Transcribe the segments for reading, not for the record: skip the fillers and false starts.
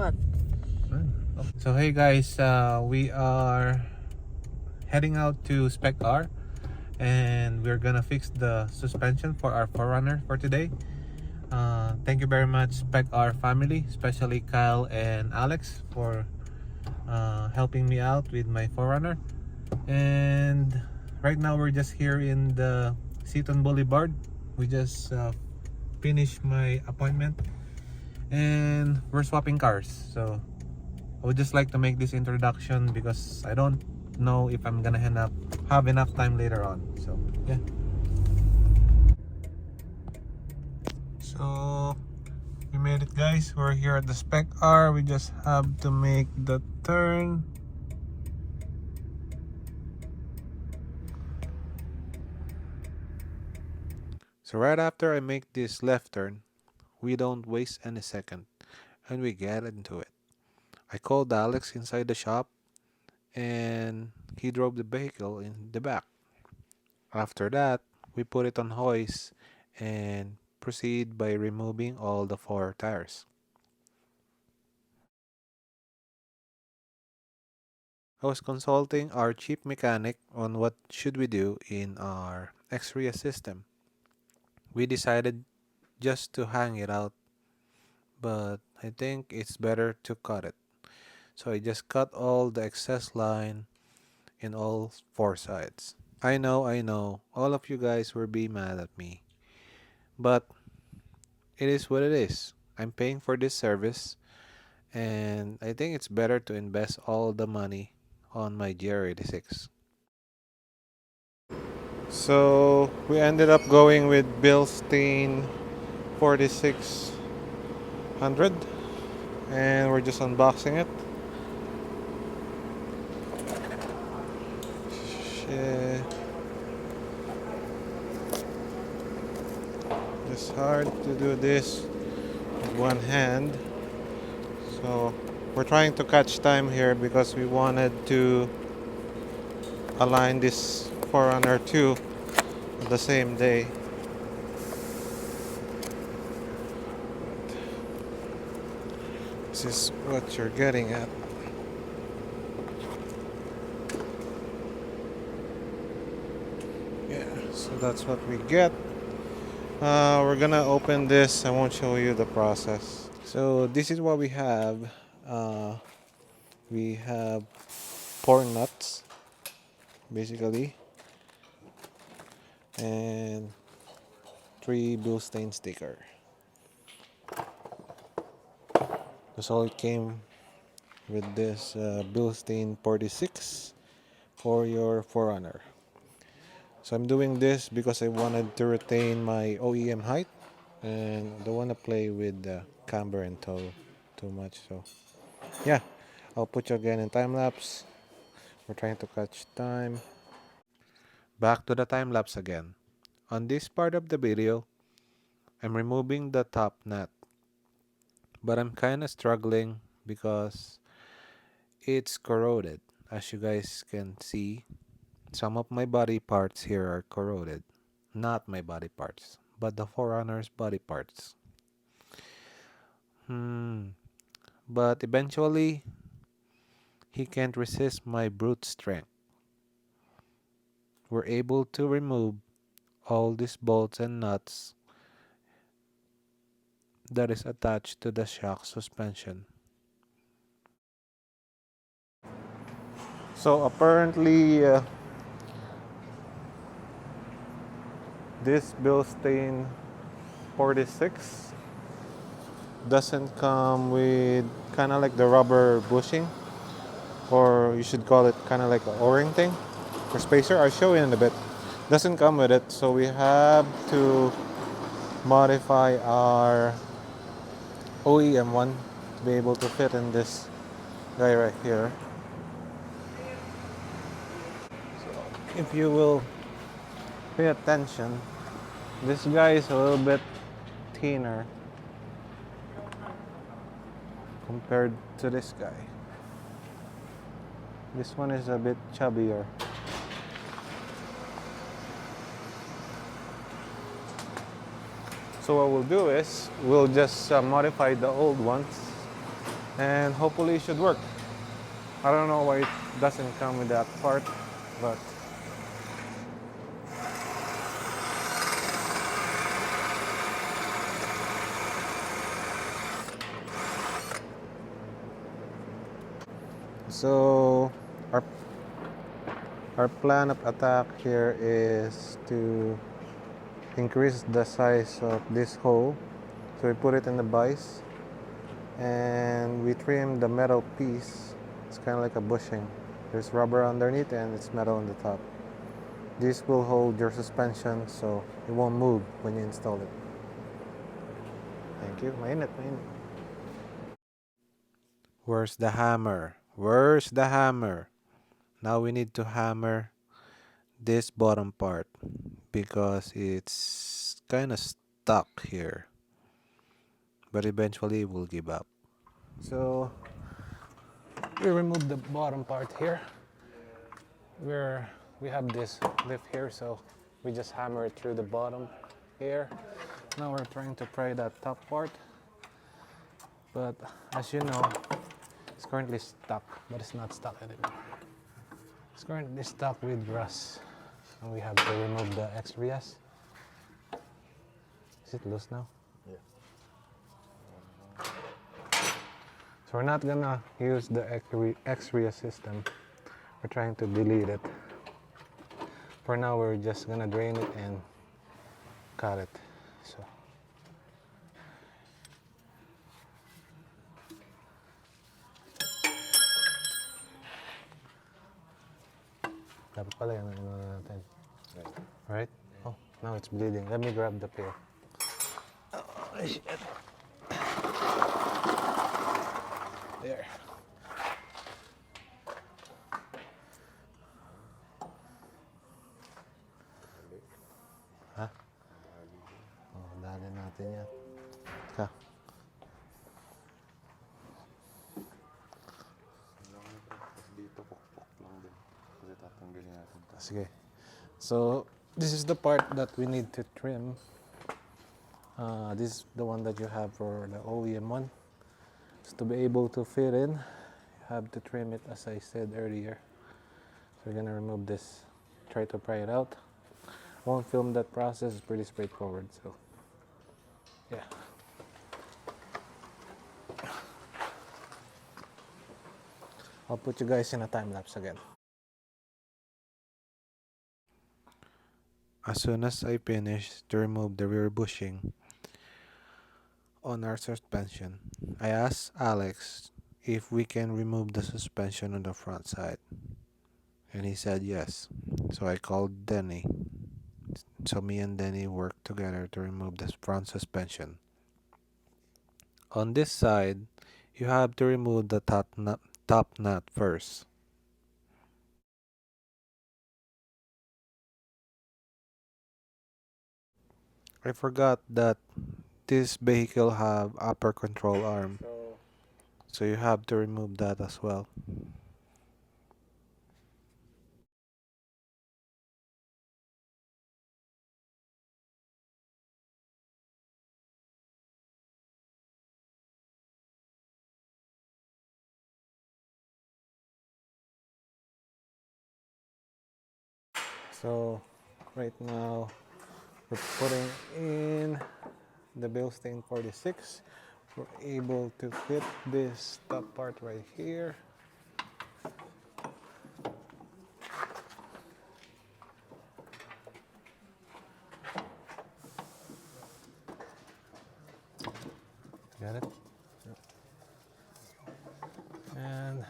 What? So hey guys, we are heading out to Spec R, and we're gonna fix the suspension for our 4runner for today. Thank you very much, Spec R family, especially Kyle and Alex, for helping me out with my 4runner. And right now we're just here in the Seaton Boulevard. We just finished my appointment, and we're swapping cars. So I would just like to make this introduction because I don't know if I'm gonna have enough time later on. So yeah. So we made it, guys. We're here at the Spec R. We just have to make the turn. So right after I make this left turn, we don't waste any second and we get into it. I called Alex inside the shop and he drove the vehicle in the back. After that, we put it on hoist and proceed by removing all the 4 tires. I was consulting our chief mechanic on what should we do in our X-ray system. We decided just to hang it out, but I think it's better to cut it. So I just cut all the excess line in all 4 sides. I know, all of you guys will be mad at me, but it is what it is. I'm paying for this service, and I think it's better to invest all the money on my GR86. So we ended up going with Bilstein 4600, and we're just unboxing it. Shit. It's hard to do this with one hand. So we're trying to catch time here because we wanted to align this 4runner 2 the same day. This is what you're getting at. Yeah, so that's what we get. We're gonna open this. I won't show you the process. So this is what we have. We have 4 nuts basically, and 3 Bilstein sticker. That's all it came with this Bilstein 46 for your 4runner. So I'm doing this because I wanted to retain my OEM height and I don't want to play with the camber and toe too much. So yeah, I'll put you again in time lapse. We're trying to catch time. Back to the time lapse again. On this part of the video, I'm removing the top nut, but I'm kind of struggling because it's corroded. As you guys can see, some of my body parts here are corroded. Not my body parts, but the 4runner's body parts. But eventually, he can't resist my brute strength. We're able to remove all these bolts and nuts that is attached to the shock suspension. So apparently, this Bilstein 46 doesn't come with kind of like the rubber bushing, or you should call it kind of like an o-ring thing for spacer. I'll show you in a bit. Doesn't come with it, so we have to modify our OEM one to be able to fit in this guy right here. So if you will pay attention, this guy is a little bit thinner compared to this guy. This one is a bit chubbier. So what we'll do is we'll just modify the old ones and hopefully it should work. I don't know why it doesn't come with that part, but so our our plan of attack here is to increase the size of this hole. So we put it in the vise and we trim the metal piece. It's kind of like a bushing. There's rubber underneath and it's metal on the top. This will hold your suspension so it won't move when you install it. Thank you. Mainit, mainit. Where's the hammer? Where's the hammer? Now we need to hammer this bottom part because it's kind of stuck here. But eventually we'll give up. So we remove the bottom part here where we have this lift here, so we just hammer it through the bottom here. Now we're trying to pry that top part, but as you know, it's currently stuck, but it's not stuck anymore. It's currently stuck with rust, and we have to remove the XRS. Is it loose now? Yeah. So we're not gonna use the XRS system. We're trying to delete it. For now, we're just gonna drain it and cut it. So. Dapat pala yan ang natin. Right? Oh, now it's bleeding. Let me grab the pail. Oh, shit. There. Ha? Oh, dali natin yan. Ka. Sige. So, this is the part that we need to trim. This is the one that you have for the OEM one. So to be able to fit in, you have to trim it as I said earlier. So we're gonna remove this, try to pry it out. Won't film that process, it's pretty straightforward, so yeah. I'll put you guys in a time lapse again. As soon as I finish to remove the rear bushing on our suspension, I asked Alex if we can remove the suspension on the front side, and he said yes. So I called Denny. So me and Denny worked together to remove the front suspension. On this side, you have to remove the top nut first. I forgot that this vehicle have upper control arm, so you have to remove that as well. So right now we're putting in the Bilstein 46. We're able to fit this top part right here. Got it? Yep. And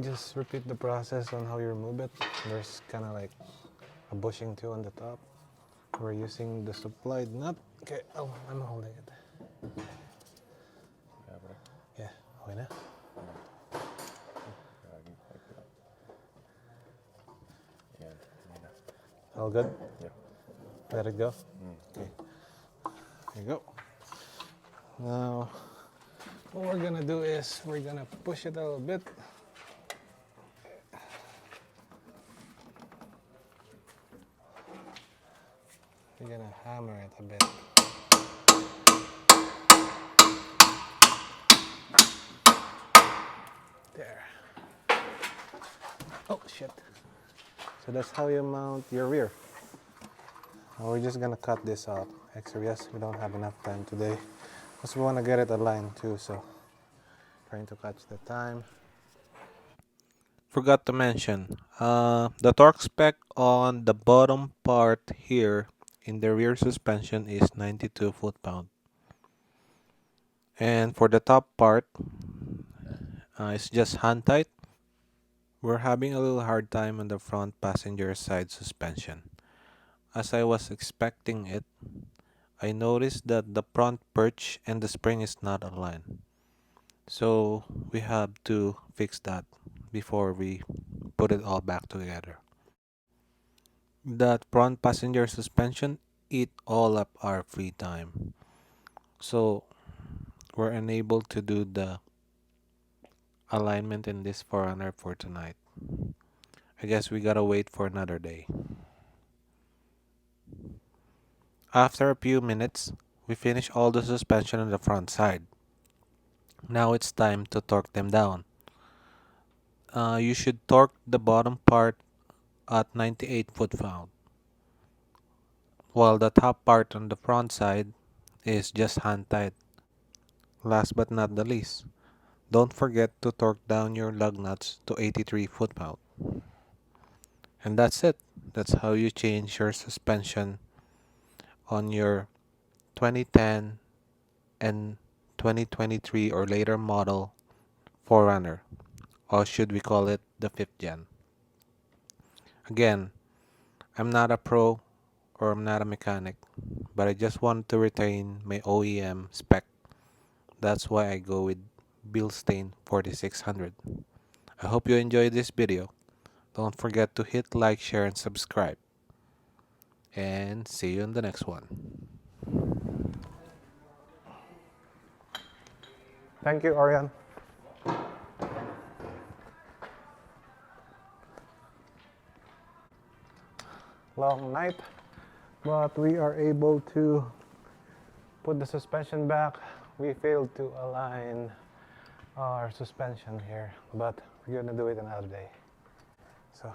just repeat the process on how you remove it. There's kind of like a bushing too on the top. We're using the supplied nut. Okay, oh, I'm holding it. Yeah, okay na? All good? Yeah. Let it go? Okay. There you go. Now, what we're gonna do is we're gonna push it a little bit. We're gonna hammer it a bit. shit. So that's how you mount your rear. Now we're just gonna cut this out. Actually, yes, we don't have enough time today because we want to get it aligned too, so trying to catch the time. Forgot to mention, the torque spec on the bottom part here in the rear suspension is 92 foot-pound. And for the top part, it's just hand tight. We're having a little hard time on the front passenger side suspension. As I was expecting it, I noticed that the front perch and the spring is not aligned. So we have to fix that before we put it all back together. That front passenger suspension eat all up our free time. So we're unable to do the alignment in this 4runner for tonight. I guess we gotta wait for another day. After a few minutes, we finish all the suspension on the front side. Now it's time to torque them down. You should torque the bottom part at 98 foot-pound, while the top part on the front side is just hand tight. Last but not the least, don't forget to torque down your lug nuts to 83 foot-pound. And that's it. That's how you change your suspension on your 2010 and 2023 or later model 4runner, or should we call it the 5th gen. Again, I'm not a pro or I'm not a mechanic, but I just want to retain my OEM spec. That's why I go with Bilstein 4600. I hope you enjoyed this video. Don't forget to hit like, share, and subscribe. And see you in the next one. Thank you, Orion. Long night, but we are able to put the suspension back. We failed to align our suspension here, but we're gonna do it another day. So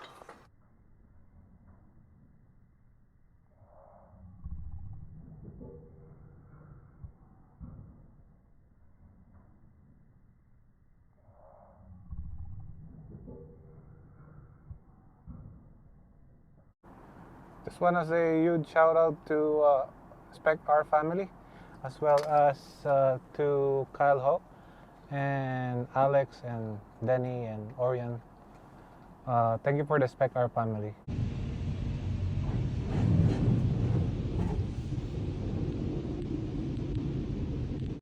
this one has a huge shout out to Spec our family, as well as to Kyle Ho and Alex and Denny and Orion. Thank you for the Spec our family.